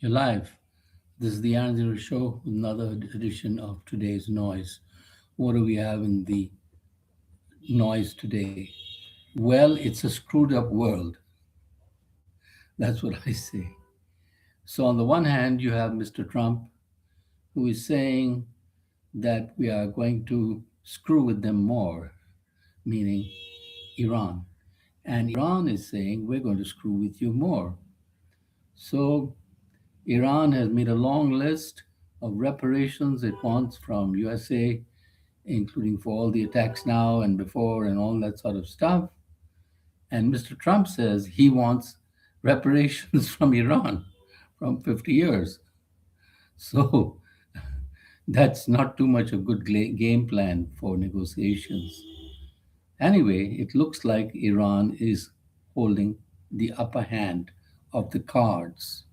You're live. This is the aaronzero show with another edition of today's noise. What do we have in the noise today? Well, it's a screwed up world. That's what I say. So, on the one hand, you have Mr. Trump, who is saying that we are going to screw with them more, meaning Iran. And Iran is saying we're going to screw with you more. So, Iran has made a long list of reparations it wants from USA, including for all the attacks now and before and all that sort of stuff. And Mr. Trump says he wants reparations from Iran from 50 years. So that's not too much a good game plan for negotiations. Anyway, it looks like Iran is holding the upper hand of the cards.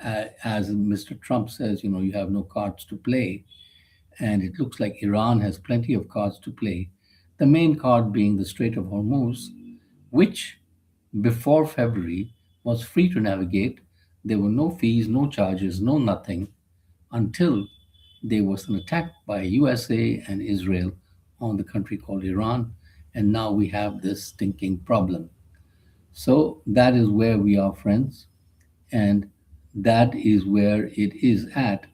As Mr. Trump says, you have no cards to play. And it looks like Iran has plenty of cards to play. The main card being the Strait of Hormuz, which before February was free to navigate. There were no fees, no charges, no nothing until there was an attack by USA and Israel on the country called Iran. And now we have this stinking problem. So that is where we are, friends. And that is where it is at.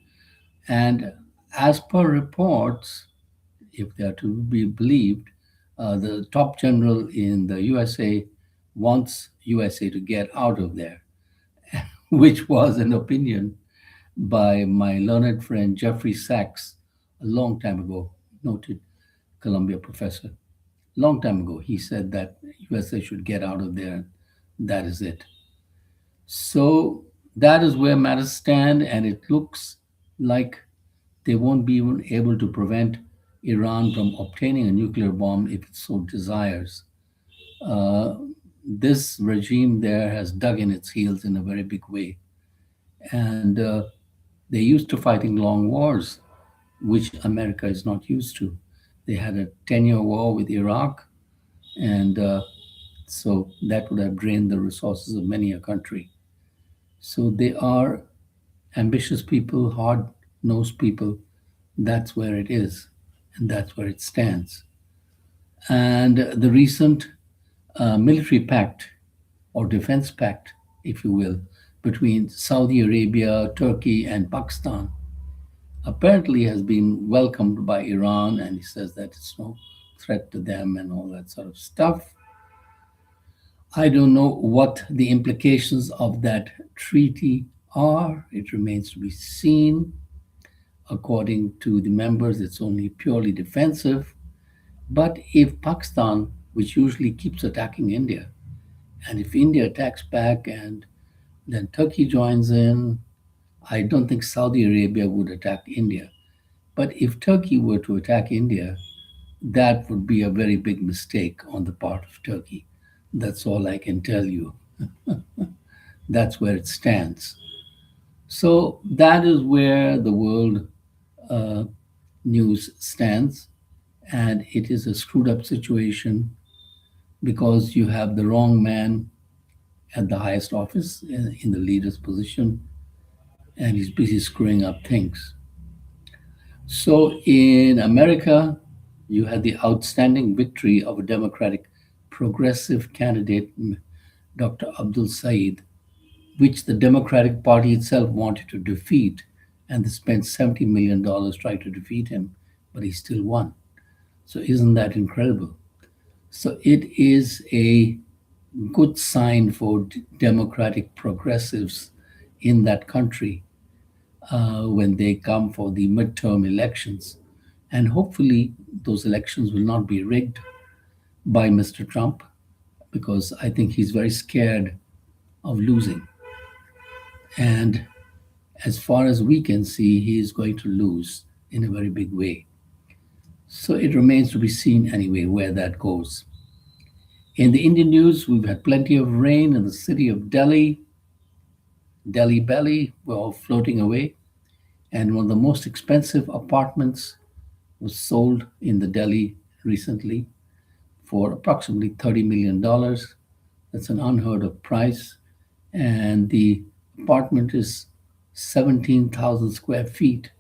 And as per reports, if they are to be believed, the top general in the USA wants USA to get out of there, which was an opinion by my learned friend Jeffrey Sachs a long time ago, noted Columbia professor. Long time ago, he said that USA should get out of there. That is it. So that is where matters stand, and it looks like they won't be even able to prevent Iran from obtaining a nuclear bomb if it so desires. Uh, this regime there has dug in its heels in a very big way. And they're used to fighting long wars, which America is not used to. They had a 10-year war with Iraq, and so that would have drained the resources of many a country. So they are ambitious people, hard nosed people. That's where it is, and that's where it stands. And the recent military pact or defense pact, if you will, between Saudi Arabia, Turkey, and Pakistan apparently has been welcomed by Iran, and he says that it's no threat to them and all that sort of stuff. I don't know what the implications of that treaty are. It remains to be seen. According to the members, it's only purely defensive. But if Pakistan, which usually keeps attacking India, and if India attacks back and then Turkey joins in, I don't think Saudi Arabia would attack India. But if Turkey were to attack India, that would be a very big mistake on the part of Turkey. That's all I can tell you. That's where it stands. So that is where the world uh, news stands. And it is a screwed up situation because you have the wrong man at the highest office in the leader's position, and he's busy screwing up things. So in America, you had the outstanding victory of a Democratic progressive candidate, Dr. Abdul Said, which the Democratic Party itself wanted to defeat, and they spent $70 million trying to defeat him, but he still won. So isn't that incredible? So it is a good sign for democratic progressives in that country when they come for the midterm elections. And hopefully, those elections will not be rigged by Mr. Trump because I think he's very scared of losing. And as far as we can see, he is going to lose in a very big way. So it remains to be seen anyway where that goes. In the Indian news, we've had plenty of rain in the city of Delhi. Delhi Belly, we're all floating away. And one of the most expensive apartments was sold in the Delhi recently for approximately $30 million. That's an unheard of price. And the apartment is 17,000 square feet.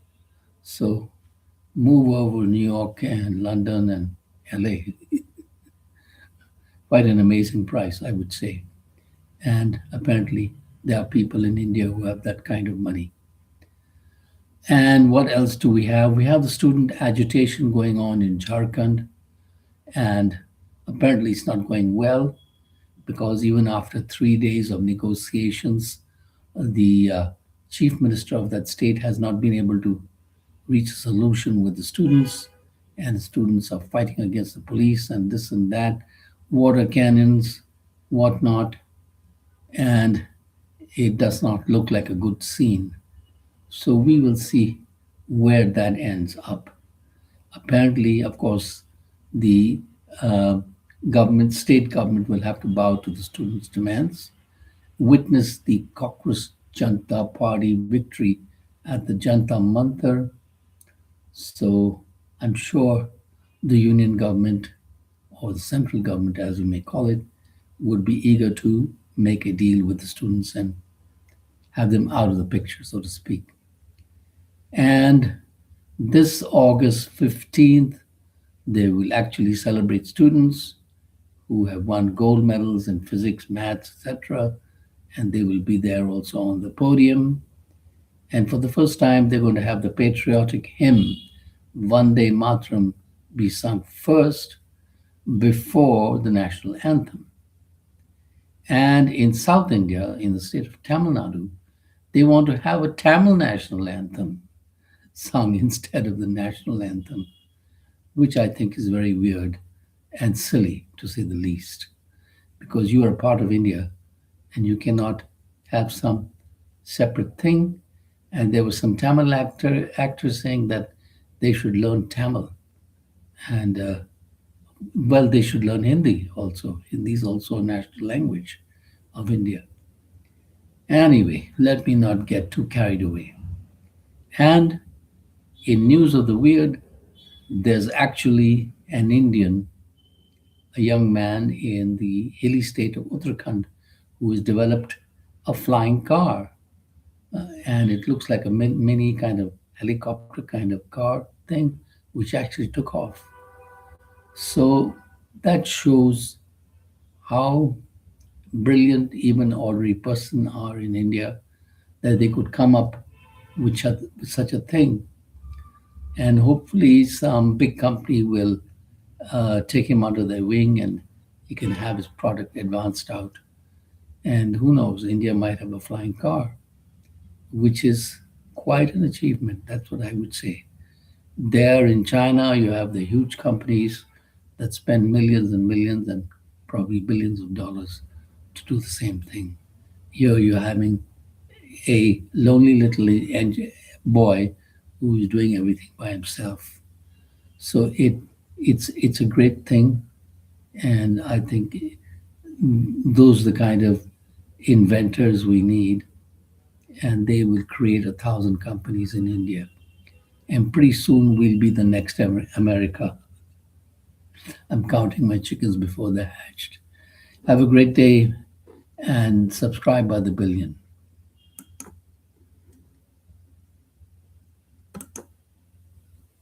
So move over New York and London and LA. Quite an amazing price, I would say. And apparently, there are people in India who have that kind of money. And what else do we have? We have the student agitation going on in Jharkhand, and apparently, it's not going well because even after 3 days of negotiations, the chief minister of that state has not been able to reach a solution with the students, and the students are fighting against the police and this and that, water cannons, whatnot, and it does not look like a good scene. So we will see where that ends up. Apparently, of course, the uh, state government will have to bow to the students' demands, witness the Cockroach Janta Party victory at the Janta Mantar. So I'm sure the union government, or the central government as you may call it, would be eager to make a deal with the students and have them out of the picture, so to speak. And this August 15th, they will actually celebrate students who have won gold medals in physics, maths, etc. And they will be there also on the podium. And for the first time, they're going to have the patriotic hymn, Vande Mataram, be sung first before the national anthem. And in South India, in the state of Tamil Nadu, they want to have a Tamil national anthem sung instead of the national anthem, which I think is very weird and silly, to say the least, because you are part of India and you cannot have some separate thing. And there was some Tamil actors saying that they should learn Tamil, and well, they should learn Hindi also. Hindi is also a national language of India. Anyway, let me not get too carried away. And in news of the weird, there's actually an Indian, a young man in the hilly state of Uttarakhand, who has developed a flying car. And it looks like a mini kind of helicopter kind of car thing, which actually took off. So that shows how brilliant even ordinary person are in India, that they could come up with such a thing. And hopefully some big company will take him under their wing and he can have his product advanced out. And who knows, India might have a flying car, which is quite an achievement. That's what I would say. There in China, you have the huge companies that spend millions and millions and probably billions of dollars to do the same thing. Here you're having a lonely little boy who is doing everything by himself. So it's a great thing, and I think those are the kind of inventors we need, and they will create 1,000 companies in India. And pretty soon we'll be the next America. I'm counting my chickens before they're hatched. Have a great day and subscribe by the billion.